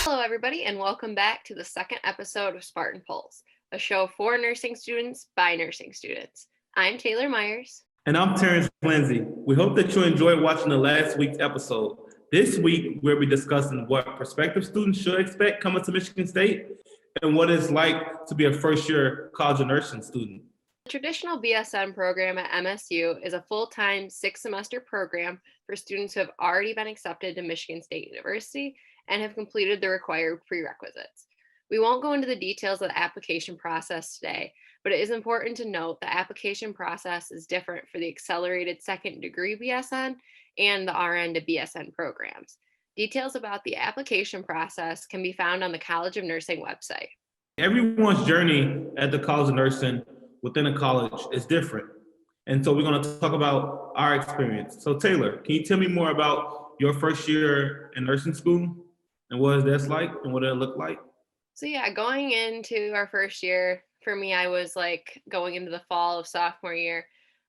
Hello, everybody, and welcome back to the second episode of Spartan Pulse, a show for nursing students by nursing students. I'm Taylor Myers. And I'm Terrance, Lindsey. We hope that you enjoyed watching the last week's episode. This week, we'll be discussing what prospective students should expect coming to Michigan State and what it's like to be a first-year College of Nursing student. The traditional BSN program at MSU is a full-time 6-semester program for students who have already been accepted to Michigan State University and have completed the required prerequisites. We won't go into the details of the application process today, but it is important to note the application process is different for the accelerated second degree BSN and the RN to BSN programs. Details about the application process can be found on the College of Nursing website. Everyone's journey at the College of Nursing within a college is different. And so we're going to talk about our experience. So Taylor, can you tell me more about your first year in nursing school and what that's like and what it looked like? So yeah, going into our first year, for me, I was like going into the fall of sophomore year.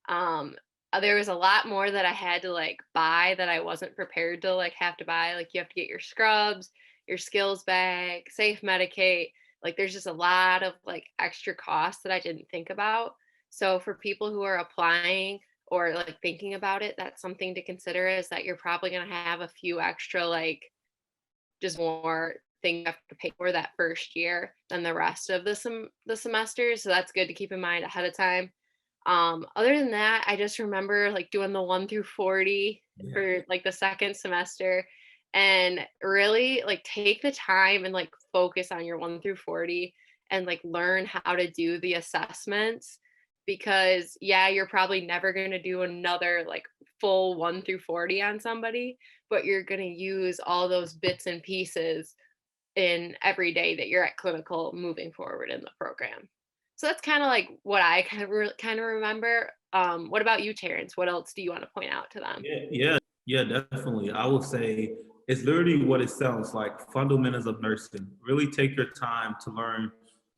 There was a lot more that I had to like buy that I wasn't prepared to like have to buy. Like you have to get your scrubs, your skills bag, safe medicate. Like there's just a lot of like extra costs that I didn't think about. So for people who are applying or like thinking about it, that's something to consider is that you're probably going to have a few extra like just more things you have to pay for that first year than the rest of the semesters. So that's good to keep in mind ahead of time. Other than that, I just remember like doing the 1 through 40 for like the second semester and really like take the time and like focus on your 1 through 40 and like learn how to do the assessments because yeah, you're probably never going to do another like full 1 through 40 on somebody, but you're going to use all those bits and pieces in every day that you're at clinical moving forward in the program. So that's kind of like what I kind of remember. What about you, Terrance? What else do you want to point out to them? Yeah, definitely. I would say it's literally what it sounds like, fundamentals of nursing. Really take your time to learn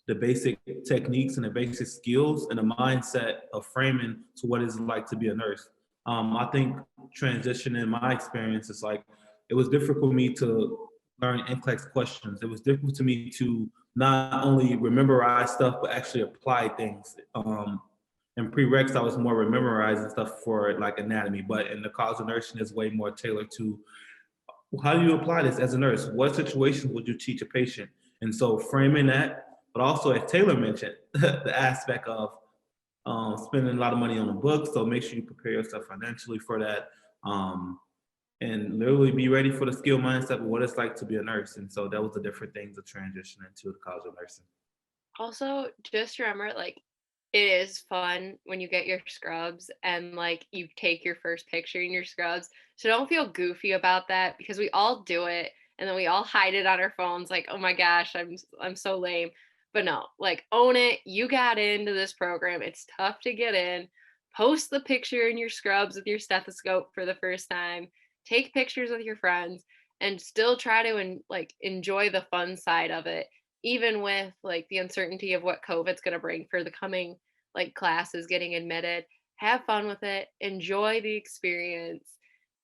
the basic techniques and the basic skills and the mindset of framing to what it's like to be a nurse. I think transition in my experience is like, it was difficult for me to learn NCLEX questions. It was difficult to me to not only memorize stuff, but actually apply things. In prereqs, I was more memorizing stuff for like anatomy, but in the College of Nursing is way more tailored to how do you apply this as a nurse? What situations would you teach a patient? And so framing that, but also as Taylor mentioned, the aspect of spending a lot of money on a book. So make sure you prepare yourself financially for that. And literally be ready for the skill mindset of what it's like to be a nurse. And so that was the different things of transition into the College of Nursing. Also, just remember, like, it is fun when you get your scrubs and like you take your first picture in your scrubs. So don't feel goofy about that because we all do it and then we all hide it on our phones like, "Oh my gosh, I'm so lame." But no, like own it. You got into this program. It's tough to get in. Post the picture in your scrubs with your stethoscope for the first time. Take pictures with your friends and still try to like enjoy the fun side of it even with like the uncertainty of what COVID's going to bring for the coming like classes getting admitted, have fun with it, enjoy the experience,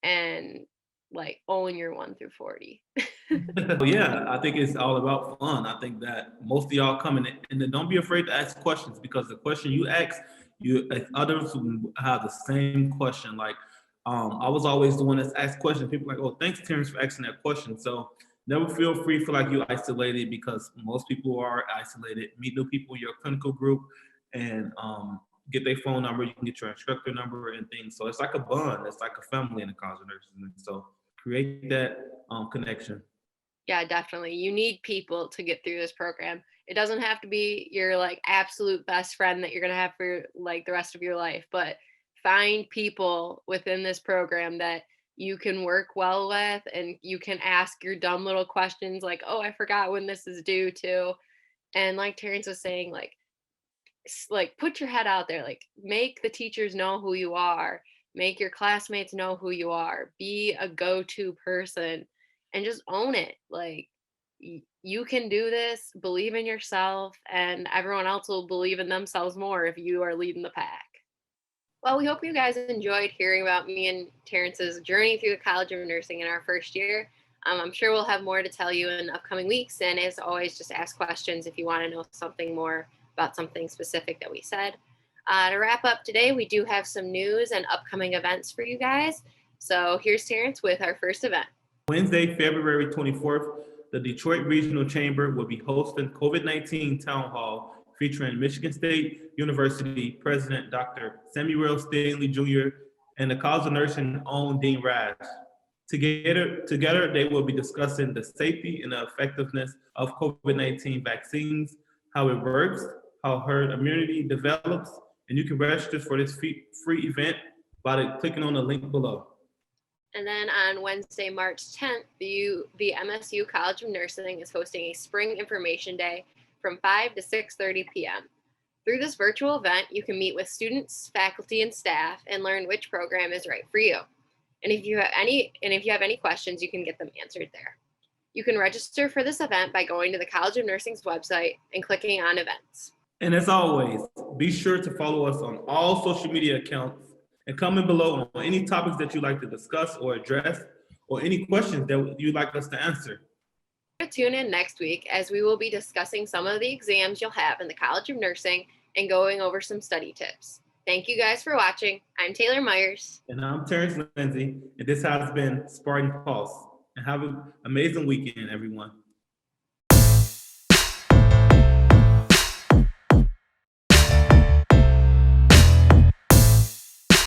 and like own your 1 through 40. Yeah, I think it's all about fun. I think that most of y'all come in and then don't be afraid to ask questions because the question you ask, you if others will have the same question. Like I was always the one that's asked questions. People are like, oh, thanks, Terrance, for asking that question. So never feel free, feel like you're isolated because most people are isolated. Meet new people in your clinical group and get their phone number. You can get your instructor number and things. So it's like a bond. It's like a family in the College of Nursing. And so create that connection. Yeah, definitely. You need people to get through this program. It doesn't have to be your like absolute best friend that you're going to have for like the rest of your life, but find people within this program that you can work well with and you can ask your dumb little questions like, "Oh, I forgot when this is due to." And like Terrance was saying, like put your head out there, like make the teachers know who you are, make your classmates know who you are, be a go-to person and just own it. Like you can do this, believe in yourself, and everyone else will believe in themselves more if you are leading the pack. Well, we hope you guys enjoyed hearing about me and Terrance's journey through the College of Nursing in our first year. I'm sure we'll have more to tell you in upcoming weeks. And as always, just ask questions if you want to know something more about something specific that we said. To wrap up today, we do have some news and upcoming events for you guys. So here's Terrance with our first event. Wednesday, February 24th, the Detroit Regional Chamber will be hosting COVID-19 Town Hall featuring Michigan State University President Dr. Samuel Stanley Jr. and the College of Nursing own Dean Rash. Together, they will be discussing the safety and the effectiveness of COVID-19 vaccines, how it works, how herd immunity develops, and you can register for this free event by clicking on the link below. And then on Wednesday, March 10th, the MSU College of Nursing is hosting a spring information day from 5 to 6:30 p.m. Through this virtual event, you can meet with students, faculty, and staff and learn which program is right for you. And if you have any questions, you can get them answered there. You can register for this event by going to the College of Nursing's website and clicking on events. And as always, be sure to follow us on all social media accounts and comment below on any topics that you'd like to discuss or address, or any questions that you'd like us to answer. Tune in next week as we will be discussing some of the exams you'll have in the College of Nursing and going over some study tips. Thank you guys for watching. I'm Taylor Myers. And I'm Terrance Lindsey, and this has been Spartan Pulse. And have an amazing weekend, everyone.